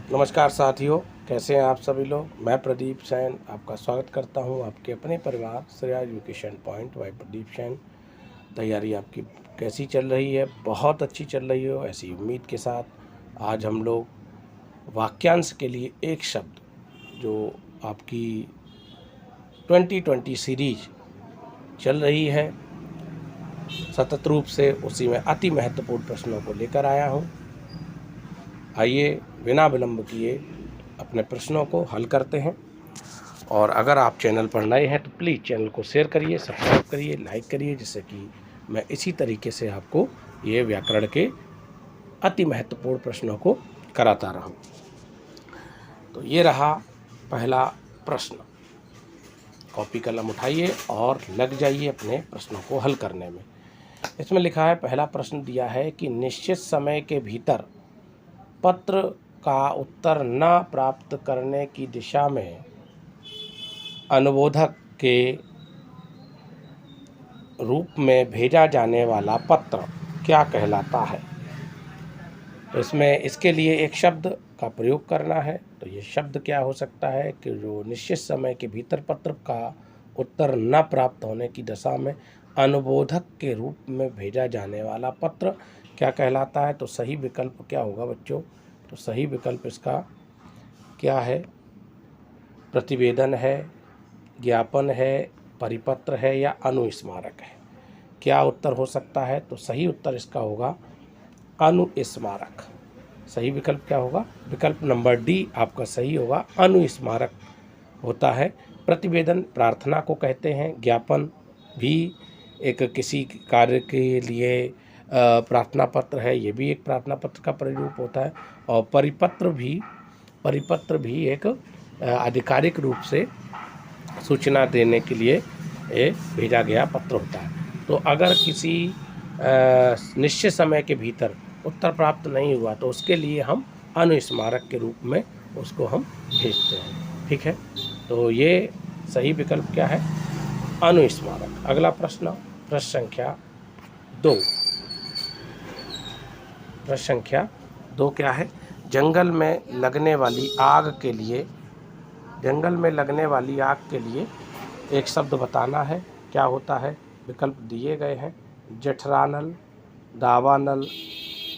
नमस्कार साथियों, कैसे हैं आप सभी लोग। मैं प्रदीप सैन आपका स्वागत करता हूं आपके अपने परिवार Shreya education point by Pradeep Sain. तैयारी आपकी कैसी चल रही है? बहुत अच्छी चल रही हो ऐसी उम्मीद के साथ आज हम लोग वाक्यांश के लिए एक शब्द जो आपकी 2020 सीरीज चल रही है सतत रूप से, उसी में अति महत्वपूर्ण प्रश्नों को लेकर आया हूं। आइए बिना विलंब किए अपने प्रश्नों को हल करते हैं। और अगर आप चैनल पर नए हैं तो प्लीज़ चैनल को शेयर करिए, सब्सक्राइब करिए, लाइक करिए, जिससे कि मैं इसी तरीके से आपको ये व्याकरण के अति महत्वपूर्ण प्रश्नों को कराता रहूं। तो ये रहा पहला प्रश्न। कॉपी कलम उठाइए और लग जाइए अपने प्रश्नों को हल करने में। इसमें लिखा है, पहला प्रश्न दिया है कि निश्चित समय के भीतर पत्र का उत्तर न प्राप्त करने की दिशा में अनुबोधक के रूप में भेजा जाने वाला पत्र क्या कहलाता है। तो इसमें इसके लिए एक शब्द का प्रयोग करना है। तो ये शब्द क्या हो सकता है कि जो निश्चित समय के भीतर पत्र का उत्तर न प्राप्त होने की दशा में अनुबोधक के रूप में भेजा जाने वाला पत्र क्या कहलाता है। तो सही विकल्प क्या होगा बच्चों? तो सही विकल्प इसका क्या है? प्रतिवेदन है, ज्ञापन है, परिपत्र है या अनुस्मारक है। क्या उत्तर हो सकता है? तो सही उत्तर इसका होगा अनुस्मारक। सही विकल्प क्या होगा? विकल्प नंबर डी आपका सही होगा, अनुस्मारक होता है। प्रतिवेदन प्रार्थना को कहते हैं, ज्ञापन भी एक किसी कार्य के लिए प्रार्थना पत्र है, ये भी एक प्रार्थना पत्र का प्ररूप होता है। और परिपत्र भी एक आधिकारिक रूप से सूचना देने के लिए भेजा गया पत्र होता है। तो अगर किसी निश्चित समय के भीतर उत्तर प्राप्त नहीं हुआ तो उसके लिए हम अनुस्मारक के रूप में उसको हम भेजते हैं। ठीक है, तो ये सही विकल्प क्या है? अनुस्मारक। अगला प्रश्न, प्रश्न संख्या 2। प्रश्न संख्या 2 क्या है? जंगल में लगने वाली आग के लिए एक शब्द बताना है। क्या होता है? विकल्प दिए गए हैं, जठरानल, दावानल,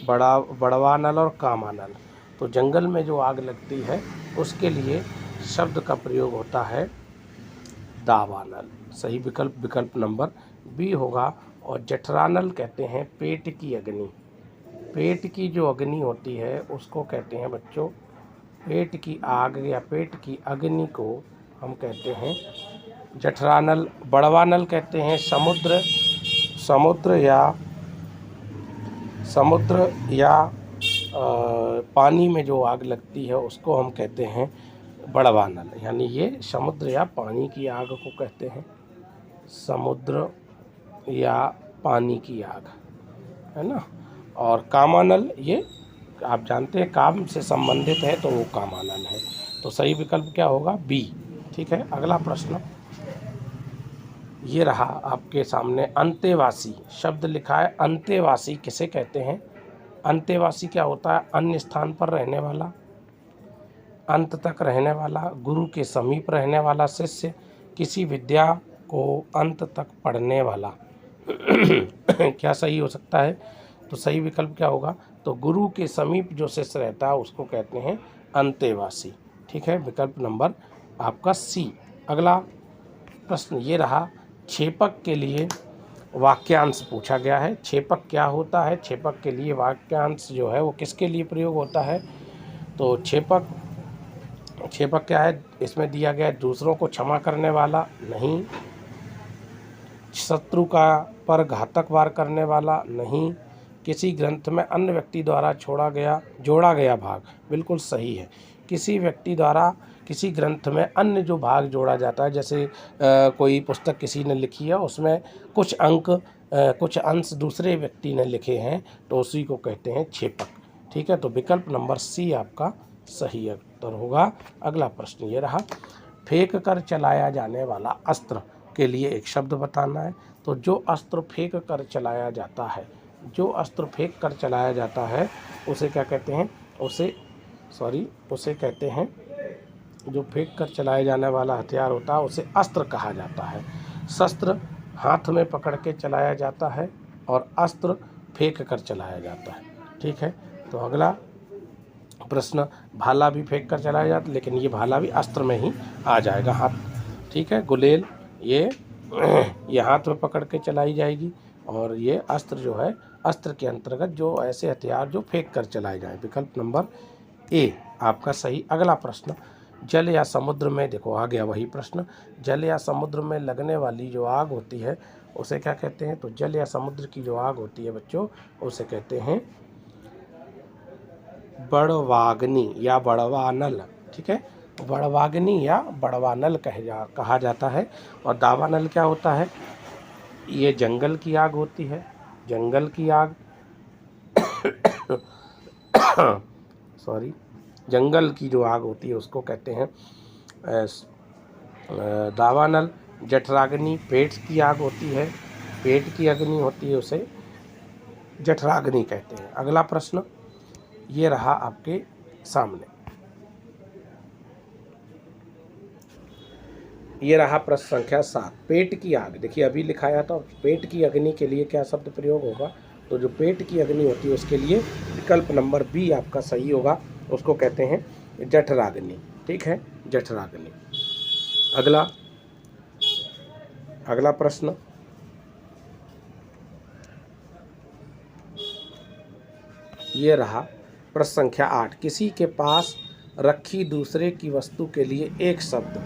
बड़वानल और कामानल। तो जंगल में जो आग लगती है उसके लिए शब्द का प्रयोग होता है दावानल। सही विकल्प नंबर बी होगा। और जठरानल कहते हैं पेट की अग्नि। पेट की जो अग्नि होती है उसको कहते हैं बच्चों, पेट की आग या पेट की अग्नि को हम कहते हैं जठरानल। बड़वानल कहते हैं समुद्र या पानी में जो आग लगती है उसको हम कहते हैं बड़वानल। यानी ये समुद्र या पानी की आग को कहते हैं, समुद्र या पानी की आग, है ना। और कामानल ये आप जानते हैं काम से संबंधित है तो वो कामानल है। तो सही विकल्प क्या होगा? बी। ठीक है, अगला प्रश्न ये रहा आपके सामने। अंतेवासी शब्द लिखा है। अंतेवासी किसे कहते हैं? अंतेवासी क्या होता है? अन्य स्थान पर रहने वाला, अंत तक रहने वाला, गुरु के समीप रहने वाला शिष्य, किसी विद्या को अंत तक पढ़ने वाला। क्या सही हो सकता है? तो सही विकल्प क्या होगा? तो गुरु के समीप जो शिष्य रहता है उसको कहते हैं अंतेवासी। ठीक है, विकल्प नंबर आपका सी। अगला प्रश्न ये रहा, छेपक के लिए वाक्यांश पूछा गया है। छेपक क्या होता है? छेपक के लिए वाक्यांश जो है वो किसके लिए प्रयोग होता है? तो छेपक क्या है? इसमें दिया गया दूसरों को क्षमा करने वाला नहीं, शत्रु का पर घातक वार करने वाला नहीं, किसी ग्रंथ में अन्य व्यक्ति द्वारा जोड़ा गया भाग। बिल्कुल सही है। किसी व्यक्ति द्वारा किसी ग्रंथ में अन्य जो भाग जोड़ा जाता है, जैसे कोई पुस्तक किसी ने लिखी है उसमें कुछ अंश दूसरे व्यक्ति ने लिखे हैं तो उसी को कहते हैं छेपक। ठीक है, तो विकल्प नंबर सी आपका सही उत्तर होगा। अगला प्रश्न ये रहा, फेंक कर चलाया जाने वाला अस्त्र के लिए एक शब्द बताना है। तो जो अस्त्र फेंक कर चलाया जाता है उसे क्या कहते हैं? उसे सॉरी उसे कहते हैं, जो फेंक कर चलाए जाने वाला हथियार होता है उसे अस्त्र कहा जाता है। शस्त्र हाथ में पकड़ के चलाया जाता है और अस्त्र फेंक कर चलाया जाता है। ठीक है, तो अगला प्रश्न, भाला भी फेंक कर चलाया जाता है, लेकिन ये भाला भी अस्त्र में ही आ जाएगा, हाथ। ठीक है, गुलेल ये हाथ में पकड़ के चलाई जाएगी, और ये अस्त्र जो है, अस्त्र के अंतर्गत जो ऐसे हथियार जो फेंक कर चलाए जाए। विकल्प नंबर ए आपका सही। अगला प्रश्न, जल या समुद्र में, देखो आ गया वही प्रश्न, जल या समुद्र में लगने वाली जो आग होती है उसे क्या कहते हैं? तो जल या समुद्र की जो आग होती है बच्चों, उसे कहते हैं बड़वाग्नि या बड़वानल। ठीक है, बड़वाग्नि या बड़वानल कहा जाता है। और दावानल क्या होता है? ये जंगल की आग होती है, जंगल की आग सॉरी, जंगल की जो आग होती है उसको कहते हैं दावानल। जठराग्नि पेट की आग होती है, पेट की अग्नि होती है, उसे जठराग्नि कहते हैं। अगला प्रश्न ये रहा आपके सामने, ये रहा प्रश्न संख्या 7, पेट की आग। देखिए अभी लिखाया था, पेट की अग्नि के लिए क्या शब्द प्रयोग होगा? तो जो पेट की अग्नि होती है उसके लिए विकल्प नंबर बी आपका सही होगा, उसको कहते हैं जठराग्नि। ठीक है, जठराग्नि। अगला प्रश्न, ये रहा प्रश्न संख्या 8, किसी के पास रखी दूसरे की वस्तु के लिए एक शब्द।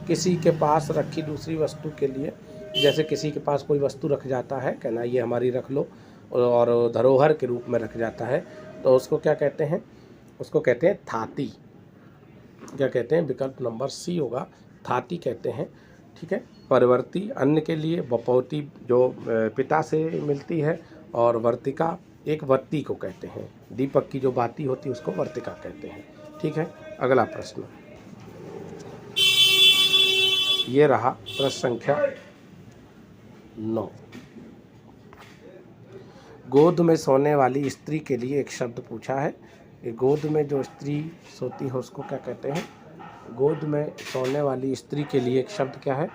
किसी के पास रखी दूसरी वस्तु के लिए, जैसे किसी के पास कोई वस्तु रख जाता है, कहना ये हमारी रख लो, और धरोहर के रूप में रख जाता है, तो उसको क्या कहते हैं? उसको कहते हैं थाती। क्या कहते हैं? विकल्प नंबर सी होगा, थाती कहते हैं। ठीक है, परवर्ती अन्न के लिए, बपौती जो पिता से मिलती है, और वर्तिका एक वर्ती को कहते हैं, दीपक की जो बाती होती है उसको वर्तिका कहते हैं। ठीक है, अगला प्रश्न ये रहा प्रश्न संख्या 9, गोद में सोने वाली स्त्री के लिए एक शब्द पूछा है। ये गोद में जो स्त्री सोती है उसको क्या कहते हैं? गोद में सोने वाली स्त्री के लिए एक शब्द क्या है?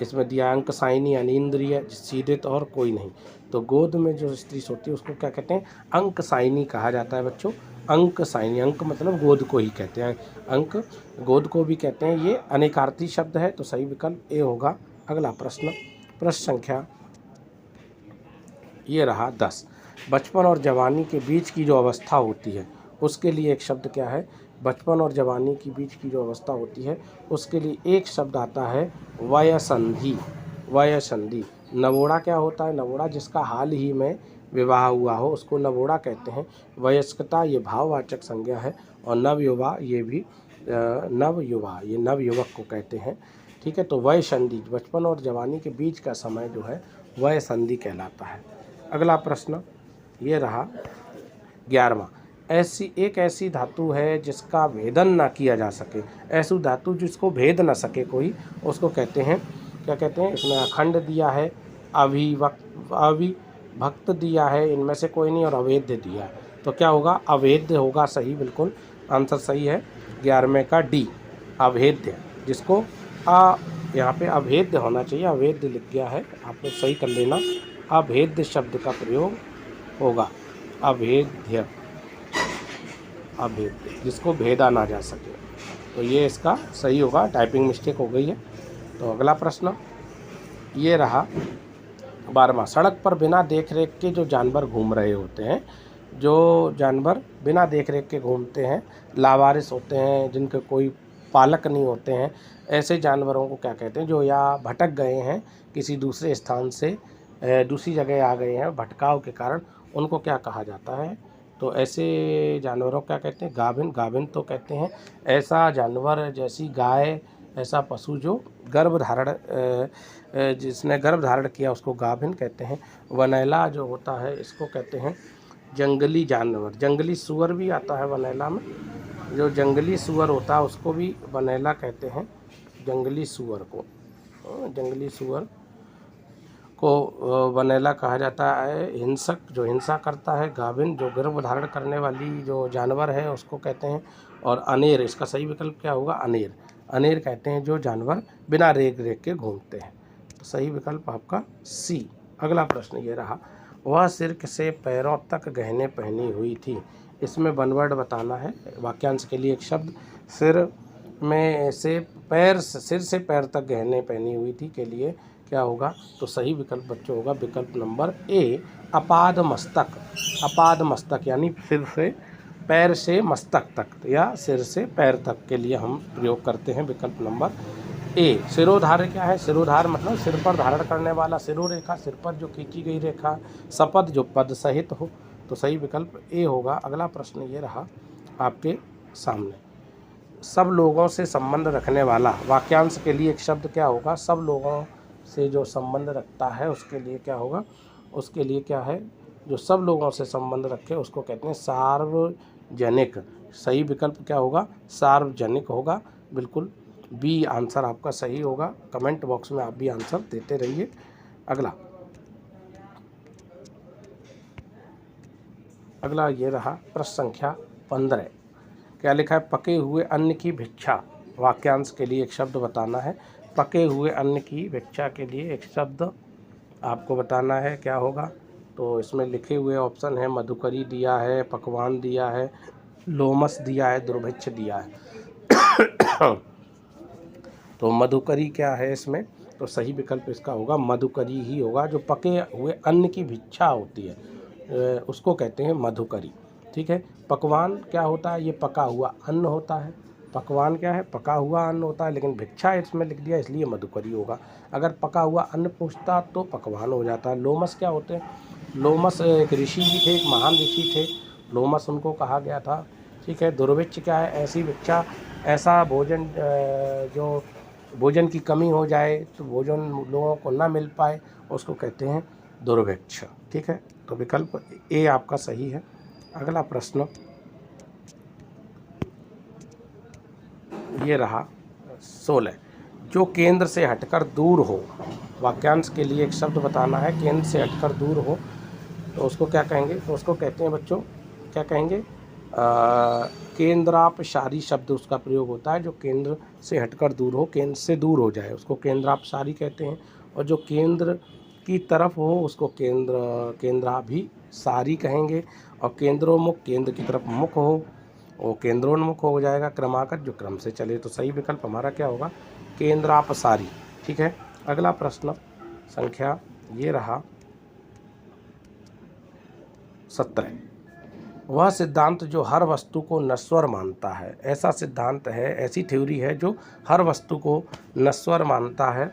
इसमें दिया अंक साइनी यानी इंद्रिय सीधित और कोई नहीं। तो गोद में जो स्त्री सोती है उसको क्या कहते हैं? अंक साइनी कहा जाता है बच्चों, अंक साइनी। अंक मतलब गोद को ही कहते हैं, अंक गोद को भी कहते हैं। ये अनेकार्थी शब्द है, तो सही विकल्प ए होगा। अगला प्रश्न, प्रश्न संख्या ये रहा 10, बचपन और जवानी के बीच की जो अवस्था होती है उसके लिए एक शब्द क्या है? बचपन और जवानी के बीच की जो अवस्था होती है उसके लिए एक शब्द आता है वयसंधि। वयसंधि। नवोड़ा क्या होता है? नवोड़ा जिसका हाल ही में विवाह हुआ हो उसको नवोड़ा कहते हैं। वयस्कता ये भाववाचक संज्ञा है, और नवयुवा ये भी नवयुवा ये नवयुवक को कहते हैं। ठीक है, तो वयसंधि बचपन और जवानी के बीच का समय जो है वयसंधि कहलाता है। अगला प्रश्न ये रहा 11वां, ऐसी धातु है जिसका भेदन ना किया जा सके। ऐसी धातु जिसको भेद ना सके कोई, उसको कहते हैं, क्या कहते हैं? इसमें अखंड दिया है, अविभक्त दिया है, इनमें से कोई नहीं, और अवेद्य दिया है। तो क्या होगा? अवेद्य होगा सही, बिल्कुल आंसर सही है 11वें का डी, अभेद्य। जिसको यहाँ पे अभेद्य होना चाहिए, अवेद्य लिख गया है, आप लोग सही कर लेना। अभेद्य शब्द का प्रयोग होगा, अभेद्य, अभेद्य जिसको भेदा ना जा सके, तो ये इसका सही होगा। टाइपिंग मिस्टेक हो गई है। तो अगला प्रश्न ये रहा 12वां, सड़क पर बिना देख रेख के जो जानवर घूम रहे होते हैं, जो जानवर बिना देख रेख के घूमते हैं, लावारिस होते हैं, जिनके कोई पालक नहीं होते हैं, ऐसे जानवरों को क्या कहते हैं? जो या भटक गए हैं किसी दूसरे स्थान से, दूसरी जगह आ गए हैं, भटकाव के कारण, उनको क्या कहा जाता है? तो ऐसे जानवरों को क्या कहते हैं? गाभिन। गाभिन तो कहते हैं ऐसा जानवर, जैसी गाय, ऐसा पशु जो जिसने गर्भ धारण किया उसको गाभिन कहते हैं। वनैला जो होता है इसको कहते हैं जंगली जानवर। जंगली सूअर भी आता है वनैला में, जो जंगली सूअर होता है उसको भी वनैला कहते हैं, जंगली सूअर को, जंगली सूअर। को वनेला कहा जाता है। हिंसक जो हिंसा करता है, गाभिन जो गर्भ धारण करने वाली जो जानवर है उसको कहते हैं, और अनेर, इसका सही विकल्प क्या होगा, अनेर। अनेर कहते हैं जो जानवर बिना रेग रेग के घूमते हैं। तो सही विकल्प आपका सी। अगला प्रश्न ये रहा, वह सिर से पैरों तक गहने पहनी हुई थी। इसमें वन वर्ड बताना है। वाक्यांश के लिए एक शब्द, सिर से पैर तक गहने पहनी हुई थी के लिए क्या होगा, तो सही विकल्प बच्चों होगा विकल्प नंबर ए, अपाद मस्तक। अपाद मस्तक यानी सिर से पैर से मस्तक तक या सिर से पैर तक के लिए हम प्रयोग करते हैं विकल्प नंबर ए। सिरोधार्य क्या है, सिरोधार मतलब सिर पर धारण करने वाला, सिरोरेखा सिर पर जो खींची गई रेखा, सपद जो पद सहित हो, तो सही विकल्प ए होगा। अगला प्रश्न ये रहा आपके सामने, सब लोगों से संबंध रखने वाला। वाक्यांश के लिए एक शब्द क्या होगा, सब लोगों से जो संबंध रखता है उसके लिए क्या होगा, उसके लिए क्या है, जो सब लोगों से संबंध रखे उसको कहते हैं सार्वजनिक। सही विकल्प क्या होगा, सार्वजनिक होगा। बिल्कुल बी आंसर आपका सही होगा। कमेंट बॉक्स में आप भी आंसर देते रहिए। अगला ये रहा प्रश्न संख्या 15। क्या लिखा है, पके हुए अन्न की भिक्षा। वाक्यांश के लिए एक शब्द बताना है। पके हुए अन्न की भिक्षा के लिए एक शब्द आपको बताना है, क्या होगा, तो इसमें लिखे हुए ऑप्शन है, मधुकरी दिया है, पकवान दिया है, लोमस दिया है, दुर्भिक्ष दिया है। तो मधुकरी क्या है इसमें, तो सही विकल्प इसका होगा मधुकरी ही होगा। जो पके हुए अन्न की भिक्षा होती है उसको कहते हैं मधुकरी। ठीक है, पकवान क्या होता है, ये पका हुआ अन्न होता है। पकवान क्या है, पका हुआ अन्न होता है, लेकिन भिक्षा इसमें लिख दिया इसलिए मधुकरी होगा। अगर पका हुआ अन्न पूछता तो पकवान हो जाता है। लोमस क्या होते हैं, लोमस एक ऋषि भी थे, एक महान ऋषि थे, लोमस उनको कहा गया था। ठीक है, दुर्भिक्ष क्या है, ऐसी भिक्षा, ऐसा भोजन जो भोजन की कमी हो जाए तो भोजन लोगों को ना मिल पाए उसको कहते हैं दुर्भिक्ष। ठीक है, तो विकल्प ए आपका सही है। अगला प्रश्न ये रहा 16, जो केंद्र से हटकर दूर हो। वाक्यांश के लिए एक शब्द बताना है, केंद्र से हटकर दूर हो, तो उसको क्या कहेंगे, तो उसको कहते हैं बच्चों, क्या कहेंगे, केंद्रापसारी शब्द उसका प्रयोग होता है। जो केंद्र से हटकर दूर हो, केंद्र से दूर हो जाए उसको केंद्रापसारी कहते हैं, और जो केंद्र की तरफ हो उसको केंद्राभिसारी कहेंगे, और केंद्रोन्मुख केंद्र की तरफ मुख हो वो केंद्रोन्मुख हो जाएगा। क्रमागत जो क्रम से चले, तो सही विकल्प हमारा क्या होगा, केंद्रापसारी। ठीक है, अगला प्रश्न संख्या ये रहा 17, वह सिद्धांत जो हर वस्तु को नश्वर मानता है। ऐसा सिद्धांत है, ऐसी थ्योरी है जो हर वस्तु को नश्वर मानता है,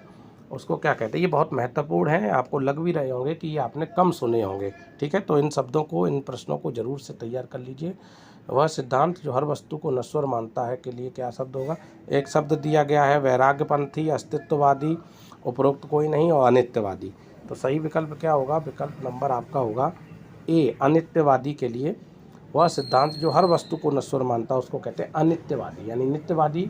उसको क्या कहते हैं। ये बहुत महत्वपूर्ण है, आपको लग भी रहे होंगे कि ये आपने कम सुने होंगे। ठीक है, तो इन शब्दों को, इन प्रश्नों को जरूर से तैयार कर लीजिए। वह सिद्धांत जो हर वस्तु को नश्वर मानता है के लिए क्या शब्द होगा, एक शब्द दिया गया है वैराग्यपंथी, अस्तित्ववादी, उपरोक्त कोई नहीं, और अनित्यवादी। तो सही विकल्प क्या होगा, विकल्प नंबर आपका होगा ए, अनित्यवादी के लिए। वह सिद्धांत जो हर वस्तु को नश्वर मानता है उसको कहते हैं अनित्यवादी, यानी नित्यवादी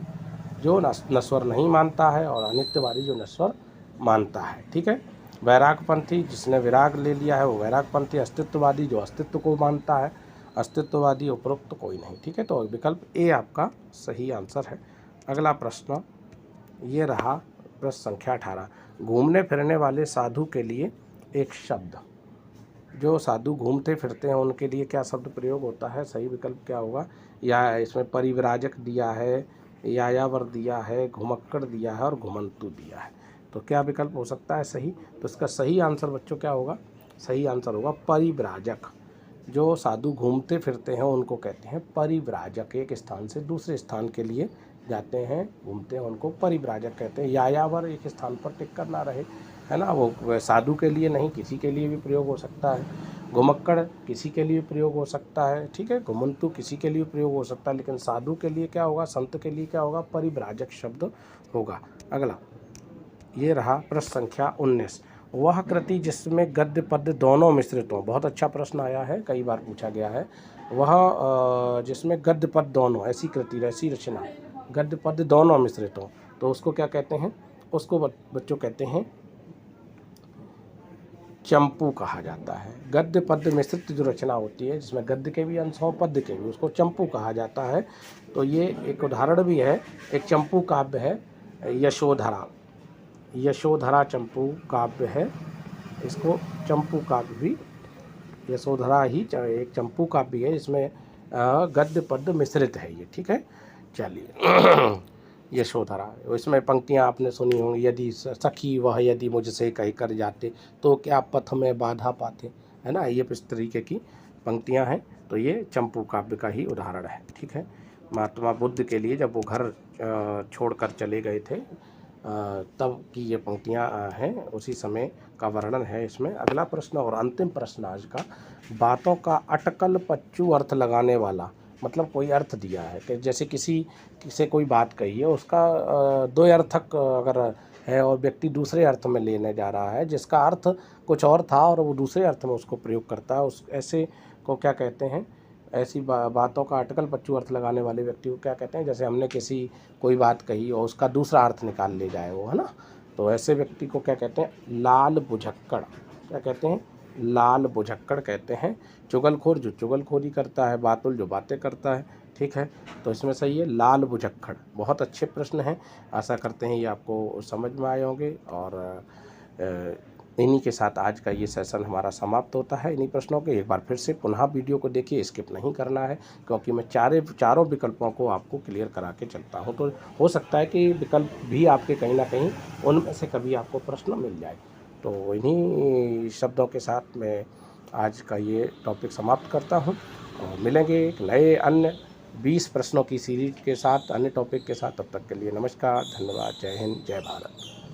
जो नश्वर नहीं मानता है, और अनित्यवादी जो नश्वर मानता है। ठीक है, वैरागपंथी जिसने विराग ले लिया है वो वैरागपंथी, अस्तित्ववादी जो अस्तित्व को मानता है, अस्तित्ववादी, उपरोक्त तो कोई नहीं। ठीक है, तो विकल्प ए आपका सही आंसर है। अगला प्रश्न ये रहा प्रश्न संख्या 18, घूमने फिरने वाले साधु के लिए एक शब्द। जो साधु घूमते फिरते हैं उनके लिए क्या शब्द प्रयोग होता है, सही विकल्प क्या होगा, या इसमें परिव्राजक दिया है, यायावर दिया है, घुमक्कड़ दिया है, और घुमंतु दिया है। तो क्या विकल्प हो सकता है सही, तो इसका सही आंसर बच्चों क्या होगा, सही आंसर होगा परिव्राजक। जो साधु घूमते फिरते हैं उनको कहते हैं परिव्राजक। एक स्थान से दूसरे स्थान के लिए जाते हैं, घूमते हैं, उनको परिव्राजक कहते हैं। यायावर एक स्थान पर टिक कर ना रहे, है ना, वो साधु के लिए नहीं, किसी के लिए भी प्रयोग हो सकता है। घुमक्कड़ किसी के लिए प्रयोग हो सकता है। ठीक है, घुमंतु किसी के लिए प्रयोग हो सकता है, लेकिन साधु के लिए क्या होगा, संत के लिए क्या होगा, परिव्राजक शब्द होगा। अगला ये रहा प्रश्न संख्या 19, वह कृति जिसमें गद्य पद्य दोनों मिश्रित हों। बहुत अच्छा प्रश्न आया है, कई बार पूछा गया है। वह जिसमें गद्य पद्य दोनों, ऐसी कृति, ऐसी रचना गद्य पद्य दोनों मिश्रित हों, तो उसको क्या कहते हैं, उसको बच्चों कहते हैं चंपू कहा जाता है। गद्य पद्य मिश्रित जो रचना होती है जिसमें गद्य के भी अंश हों पद्य के भी, उसको चंपू कहा जाता है। तो ये एक उदाहरण भी है, एक चंपू काव्य है यशोधरा। यशोधरा चंपू काव्य है, इसको चंपू काव्य भी, यशोधरा ही एक चंपू काव्य है, इसमें गद्य पद्य मिश्रित है ये, ठीक है। चलिए यशोधरा, इसमें पंक्तियाँ आपने सुनी होंगी, यदि सखी वह यदि मुझसे कह कर जाते तो क्या पथ में बाधा पाते, है ना, ये इस तरीके की पंक्तियाँ हैं। तो ये चंपू काव्य का ही उदाहरण है, ठीक है। महात्मा बुद्ध के लिए जब वो घर छोड़कर चले गए थे तब की ये पंक्तियाँ हैं, उसी समय का वर्णन है इसमें। अगला प्रश्न और अंतिम प्रश्न आज का, बातों का अटकल पच्चू अर्थ लगाने वाला, मतलब कोई अर्थ दिया है कि जैसे किसी से कोई बात कही है, उसका दो अर्थक अगर है और व्यक्ति दूसरे अर्थ में लेने जा रहा है, जिसका अर्थ कुछ और था और वो दूसरे अर्थ में उसको प्रयोग करता है, उस ऐसे को क्या कहते हैं, ऐसी बातों का अटकल पच्चू अर्थ लगाने वाले व्यक्ति को क्या कहते हैं। जैसे हमने किसी कोई बात कही और उसका दूसरा अर्थ निकाल ले जाए वो, है ना, तो ऐसे व्यक्ति को क्या कहते हैं, लाल बुझक्कड़। क्या कहते हैं, लाल बुझक्कड़ कहते हैं। चुगलखोर जो चुगलखोरी करता है, बातुल जो बातें करता है, ठीक है। तो इसमें सही है लाल बुझक्कड़। बहुत अच्छे प्रश्न हैं, आशा करते हैं ये आपको समझ में आए होंगे। और इन्हीं के साथ आज का ये सेशन हमारा समाप्त होता है। इन्हीं प्रश्नों के एक बार फिर से पुनः वीडियो को देखिए, स्किप नहीं करना है, क्योंकि मैं चारों विकल्पों को आपको क्लियर करा के चलता हूँ। तो हो सकता है कि विकल्प भी आपके कहीं ना कहीं उनमें से कभी आपको प्रश्न मिल जाए। तो इन्हीं शब्दों के साथ मैं आज का ये टॉपिक समाप्त करता हूँ और मिलेंगे एक नए अन्य 20 प्रश्नों की सीरीज के साथ, अन्य टॉपिक के साथ। तब तक के लिए नमस्कार, धन्यवाद, जय हिंद, जय भारत।